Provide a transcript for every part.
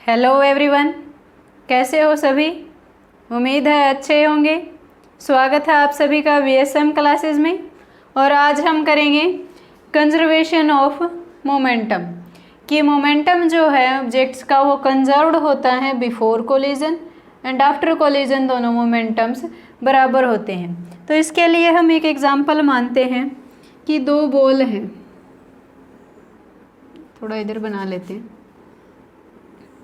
Hello everyone, कैसे हो सभी। उम्मीद है अच्छे होंगे। स्वागत है आप सभी का वीएसएम क्लासेस में। और आज हम करेंगे कंजर्वेशन ऑफ मोमेंटम कि मोमेंटम जो है ऑब्जेक्ट्स का वो कंजर्व्ड होता है before collision and after collision, दोनों मोमेंटम्स बराबर होते हैं। तो इसके लिए हम एक एग्जांपल मानते हैं कि दो बॉल हैं, थोड़ा इधर बना लेते हैं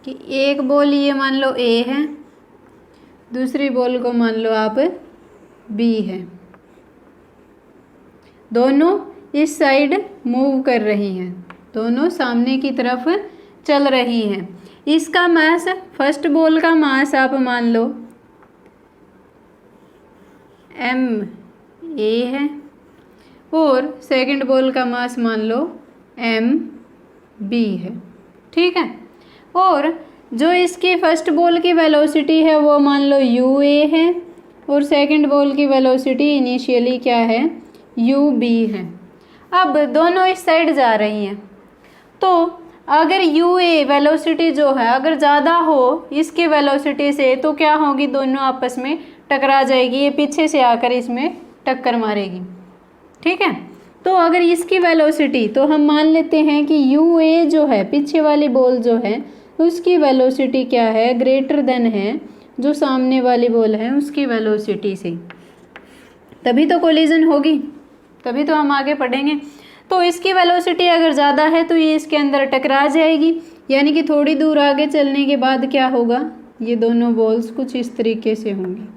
कि एक बॉल ये मान लो ए है, दूसरी बॉल को मान लो आप बी है। दोनों इस साइड मूव कर रही हैं, दोनों सामने की तरफ चल रही हैं। इसका मास, फर्स्ट बॉल का मास आप मान लो एम ए है और सेकंड बॉल का मास मान लो एम बी है। ठीक है। और जो इसकी फर्स्ट बॉल की वेलोसिटी है वो मान लो यू ए है और सेकंड बॉल की वेलोसिटी इनिशियली क्या है, यू बी है। अब दोनों इस साइड जा रही हैं, तो अगर यू ए वेलोसिटी जो है अगर ज़्यादा हो इसकी वेलोसिटी से तो क्या होगी, दोनों आपस में टकरा जाएगी। ये पीछे से आकर इसमें टक्कर मारेगी। ठीक है। तो अगर इसकी वेलोसिटी, तो हम मान लेते हैं कि यू ए जो है पीछे वाली बॉल जो है उसकी वेलोसिटी क्या है, ग्रेटर देन है जो सामने वाली बॉल है उसकी वेलोसिटी से, तभी तो कोलिजन होगी, तभी तो हम आगे पढ़ेंगे। तो इसकी वेलोसिटी अगर ज़्यादा है तो ये इसके अंदर टकरा जाएगी, यानी कि थोड़ी दूर आगे चलने के बाद क्या होगा, ये दोनों बॉल्स कुछ इस तरीके से होंगी।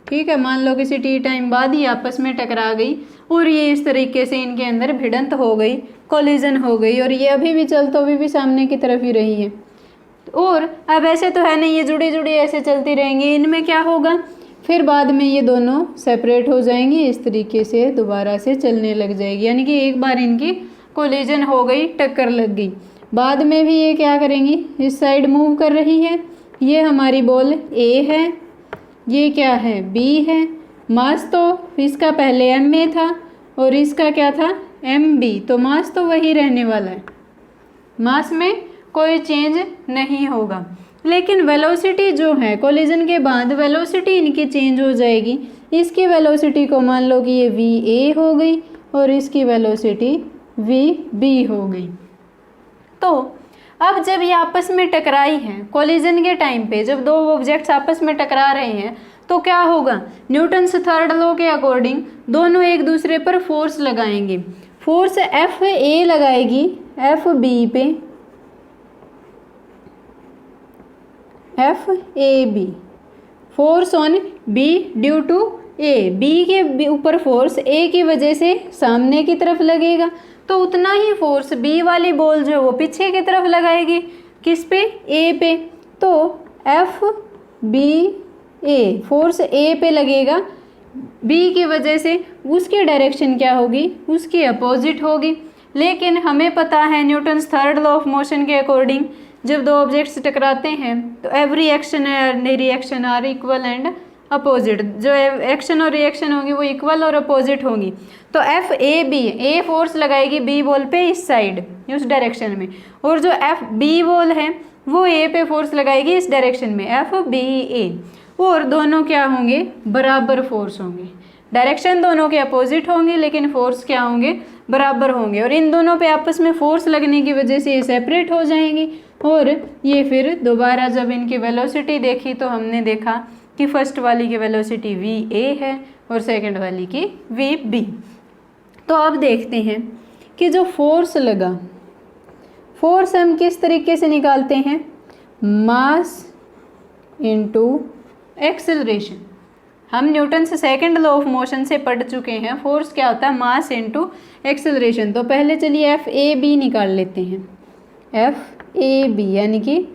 ठीक है। मान लो किसी टी टाइम बाद ही आपस में टकरा गई और ये इस तरीके से इनके अंदर भिड़ंत हो गई, कोलिजन हो गई, और ये अभी भी चलते हुए भी सामने की तरफ ही रही है। और अब ऐसे तो है नहीं, ये जुड़ी जुड़ी ऐसे चलती रहेंगी। इनमें क्या होगा, फिर बाद में ये दोनों सेपरेट हो जाएंगी, इस तरीके से दोबारा से चलने लग जाएगी, यानी कि एक बार इनकी कोलिजन हो गई, टक्कर लग गई। बाद में भी ये क्या करेंगी, इस साइड मूव कर रही है। ये हमारी बॉल ए है, ये क्या है, बी है। मास तो इसका पहले एम ए था और इसका क्या था, एम बी, तो मास तो वही रहने वाला है, मास में कोई चेंज नहीं होगा। लेकिन वेलोसिटी जो है कोलिजन के बाद वेलोसिटी इनकी चेंज हो जाएगी। इसकी वेलोसिटी को मान लो कि ये वी ए हो गई और इसकी वेलोसिटी वी बी हो गई। तो अब जब ये आपस में टकराई हैं कोलिजन के टाइम पे, जब दो ऑब्जेक्ट्स आपस में टकरा रहे हैं तो क्या होगा, न्यूटन्स थर्ड लॉ के अकॉर्डिंग दोनों एक दूसरे पर फोर्स लगाएंगे। फोर्स एफ ए लगाएगी एफ बी पे, F A B, force on B due to A, B के ऊपर फोर्स ए की वजह से सामने की तरफ लगेगा, तो उतना ही फोर्स बी वाली बॉल जो है वो पीछे की तरफ लगाएगी, किस पे, ए पे। तो एफ बी ए, फोर्स ए पे लगेगा बी की वजह से, उसकी डायरेक्शन क्या होगी, उसकी अपोजिट होगी। लेकिन हमें पता है Newton's third law of motion के अकॉर्डिंग जब दो ऑब्जेक्ट्स टकराते हैं तो every action and reaction are equal and opposite, जो एक्शन और रिएक्शन होगी वो इक्वल और अपोजिट होंगी। तो F A B, A force लगाएगी बी बॉल पे इस साइड, उस डायरेक्शन में, और जो एफ बी बॉल है वो ए पे फोर्स लगाएगी इस डायरेक्शन में, एफ बी ए, और दोनों क्या होंगे, बराबर फोर्स होंगे। डायरेक्शन दोनों के अपोजिट होंगे लेकिन फोर्स क्या होंगे, बराबर होंगे। और इन दोनों पे आपस में फोर्स लगने की वजह से ये सेपरेट हो जाएंगी। और ये फिर दोबारा जब इनकी वेलोसिटी देखी तो हमने देखा कि फर्स्ट वाली की वेलोसिटी वी ए है और सेकंड वाली की वी बी। तो अब देखते हैं कि जो फोर्स लगा, फोर्स हम किस तरीके से निकालते हैं, मास इनटू एक्सेलरेशन। हम न्यूटन से सेकंड लॉ ऑफ मोशन से पढ़ चुके हैं, फोर्स क्या होता है, मास इनटू एक्सेलरेशन। तो पहले चलिए एफ ए बी निकाल लेते हैं, एफ ए बी, यानी कि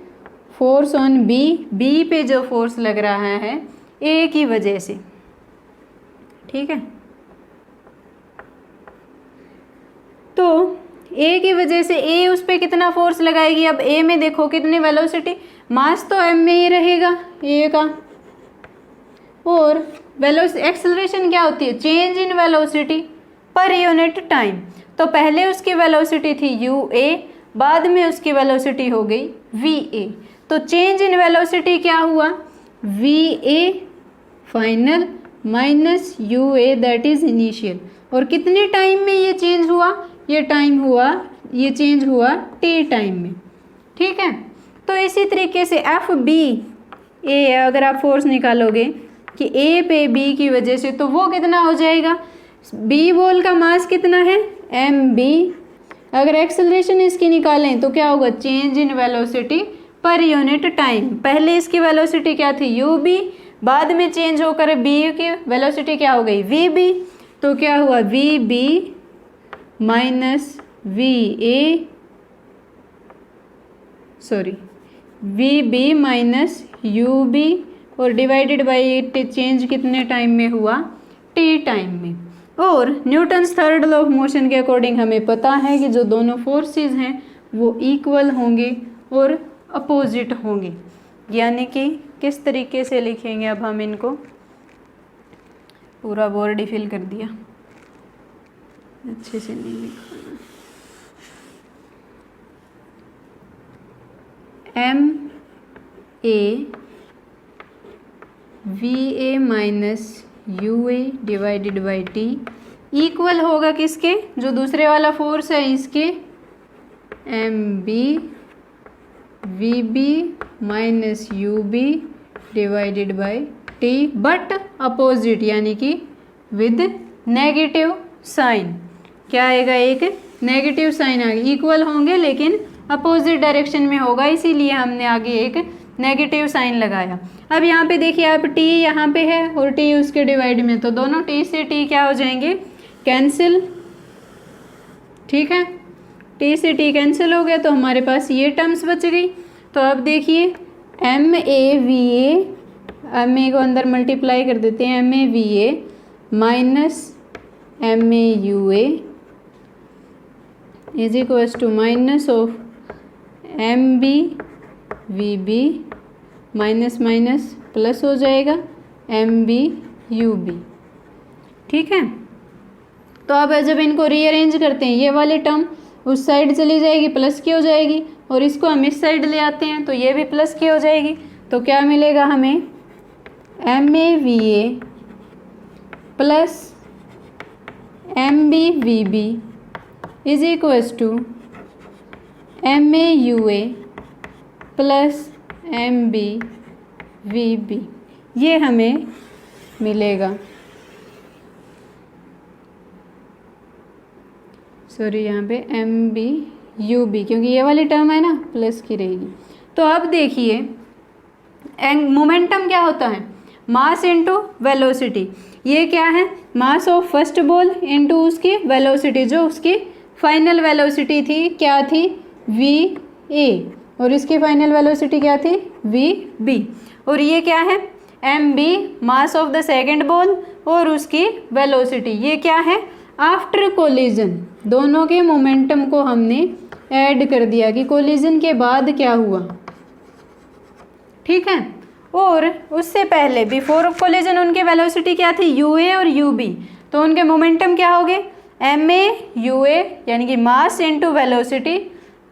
फोर्स ऑन बी, बी पे जो फोर्स लग रहा है ए की वजह से। ठीक है। तो ए की वजह से ए उस पर कितना फोर्स लगाएगी, अब ए में देखो कितनी वेलोसिटी, मास तो एम में ही रहेगा ए का, और एक्सेलरेशन क्या होती है, change in velocity per unit time. तो पहले उसकी वेलोसिटी थी यू ए, बाद में उसकी वेलोसिटी हो गई va। तो चेंज इन वेलोसिटी क्या हुआ, va final minus ua that is initial. और कितने टाइम में ये चेंज हुआ, ये चेंज हुआ t टाइम में। ठीक है, तो इसी तरीके से एफ बी ए, अगर आप फोर्स निकालोगे कि ए पे बी की वजह से, तो वो कितना हो जाएगा, बी बॉल का मास कितना है एम बी। अगर एक्सेलरेशन इसकी निकालें तो क्या होगा, change in velocity per unit time. पहले इसकी वेलोसिटी क्या थी यू बी, बाद में चेंज होकर बी की वेलोसिटी क्या हो गई वी बी। तो क्या हुआ V B minus V A, sorry V B minus U B, और डिवाइडेड बाई चेंज कितने टाइम में हुआ, टी टाइम में। और Newton's third law of motion के अकॉर्डिंग हमें पता है कि जो दोनों फोर्सेस हैं वो इक्वल होंगे और अपोजिट होंगे। यानी कि किस तरीके से लिखेंगे, अब हम इनको, पूरा बोर्ड ही फिल कर दिया, अच्छे से नहीं लिखा, M A V A minus U A divided by T equal होगा किसके, जो दूसरे वाला फोर्स है इसके, M B V B minus U B divided by T, but opposite यानी कि विद नेगेटिव साइन। क्या आएगा, एक नेगेटिव साइन आएगा। इक्वल होंगे लेकिन अपोजिट डायरेक्शन में होगा, इसीलिए हमने आगे एक नेगेटिव साइन लगाया। अब यहाँ पे देखिए आप t यहाँ पे है और t उसके डिवाइड में, तो दोनों t से t क्या हो जाएंगे, कैंसिल। ठीक है, t से t कैंसिल हो गया तो हमारे पास ये टर्म्स बच गई। तो अब देखिए M A V A, M A को अंदर मल्टीप्लाई कर देते हैं, M A V A minus M A U A is equals to minus of M B V B minus minus plus हो जाएगा एम बी यू बी। ठीक है, तो अब जब इनको रीअरेंज करते हैं, ये वाली टर्म उस साइड चली जाएगी, प्लस की हो जाएगी, और इसको हम इस साइड ले आते हैं तो ये भी प्लस की हो जाएगी। तो क्या मिलेगा हमें, M A V A plus M B V B is equals to M A U A plus M B V B, ये हमें मिलेगा। सॉरी यहाँ पे एम बी यू बी, क्योंकि ये वाली टर्म है ना प्लस की रहेगी। तो अब देखिए मोमेंटम क्या होता है, मास इनटू वेलोसिटी। ये क्या है, mass of first ball into उसकी वेलोसिटी, जो उसकी फाइनल वेलोसिटी थी क्या थी वी ए, और इसकी फाइनल वेलोसिटी क्या थी वी बी। और ये क्या है M B, mass of the second ball और उसकी वेलोसिटी। ये क्या है, आफ्टर कोलिजन, दोनों के मोमेंटम को हमने ऐड कर दिया कि कोलिजन के बाद क्या हुआ। ठीक है, और उससे पहले बिफोर कोलिजन उनके वेलोसिटी क्या थी यू ए और यू बी, तो उनके मोमेंटम क्या हो गए एम ए यू ए, यानी कि mass into velocity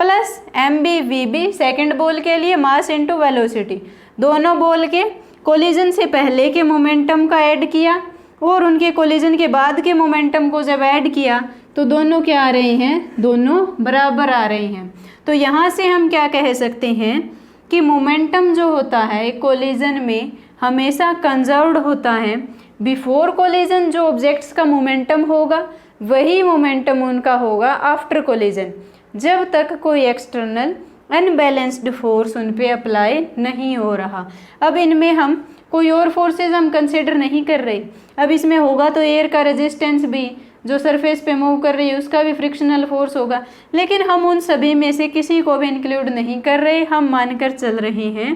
plus M B V B, second ball के लिए मास इनटू वेलोसिटी। दोनों बॉल के कोलिजन से पहले के मोमेंटम का ऐड किया और उनके कोलिजन के बाद के मोमेंटम को जब ऐड किया तो दोनों क्या आ रहे हैं, दोनों बराबर आ रहे हैं। तो यहाँ से हम क्या कह सकते हैं कि मोमेंटम जो होता है एक कोलिजन में हमेशा कंजर्व्ड होता है। बिफोर कोलिजन जो ऑब्जेक्ट्स का मोमेंटम होगा वही मोमेंटम उनका होगा आफ्टर कोलिजन, जब तक कोई एक्सटर्नल अनबैलेंस्ड फोर्स उन पे अप्लाई नहीं हो रहा। अब इनमें हम कोई और फोर्सेस हम कंसिडर नहीं कर रहे। अब इसमें होगा तो एयर का रेजिस्टेंस भी, जो सरफेस पे मूव कर रही है उसका भी फ्रिक्शनल फोर्स होगा, लेकिन हम उन सभी में से किसी को भी इंक्लूड नहीं कर रहे। हम मानकर चल रहे हैं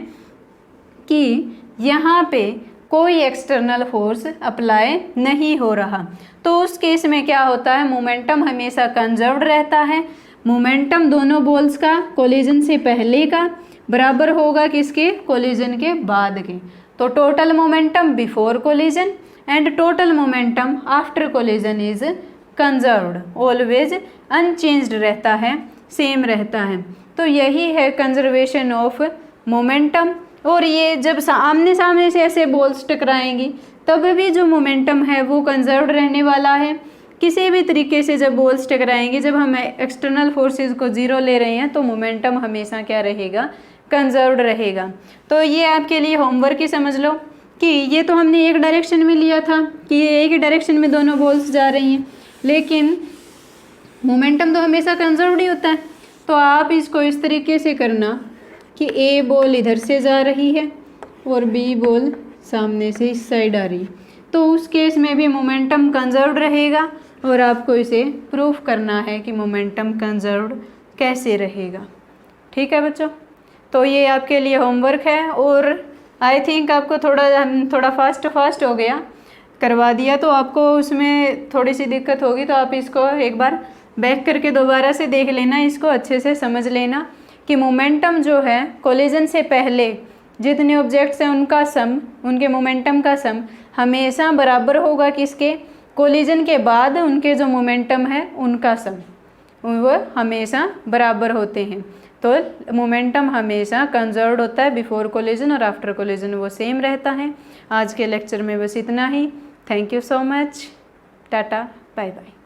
कि यहाँ पे कोई एक्सटर्नल फोर्स अप्लाई नहीं हो रहा। तो उस केस में क्या होता है, मोमेंटम हमेशा कंजर्व्ड रहता है। मोमेंटम दोनों बॉल्स का कोलिजन से पहले का बराबर होगा किसके, कोलिजन के बाद के। तो total momentum before collision and total momentum after collision is conserved, always unchanged रहता है, सेम रहता है। तो यही है कंजर्वेशन ऑफ मोमेंटम। और ये जब आमने सामने से ऐसे बॉल्स टकराएंगी तब भी जो मोमेंटम है वो कंजर्व्ड रहने वाला है। किसी भी तरीके से जब बॉल्स टकराएंगे, जब हम एक्सटर्नल फोर्सेस को ज़ीरो ले रहे हैं तो मोमेंटम हमेशा क्या रहेगा, कंजर्व्ड रहेगा। तो ये आपके लिए होमवर्क ही समझ लो कि ये तो हमने एक डायरेक्शन में लिया था कि ये एक ही डायरेक्शन में दोनों बॉल्स जा रही हैं, लेकिन मोमेंटम तो हमेशा कंजर्व्ड ही होता है। तो आप इसको इस तरीके से करना कि ए बॉल इधर से जा रही है और बी बॉल सामने से इस साइड आ रही है, तो उस केस में भी मोमेंटम कंजर्व्ड रहेगा और आपको इसे प्रूफ करना है कि मोमेंटम कंजर्व्ड कैसे रहेगा। ठीक है बच्चों, तो ये आपके लिए होमवर्क है। और आई थिंक आपको थोड़ा फास्ट हो गया, करवा दिया तो आपको उसमें थोड़ी सी दिक्कत होगी, तो आप इसको एक बार बैक करके दोबारा से देख लेना, इसको अच्छे से समझ लेना कि मोमेंटम जो है कोलिजन से पहले जितने ऑब्जेक्ट्स हैं उनका सम, उनके मोमेंटम का सम हमेशा बराबर होगा किसके, कोलिजन के बाद उनके जो मोमेंटम है उनका सम, वो हमेशा बराबर होते हैं। तो मोमेंटम हमेशा कंजर्व्ड होता है बिफोर कोलिजन और आफ्टर कोलिजन वो सेम रहता है। आज के लेक्चर में बस इतना ही। Thank you so much, tata, bye bye.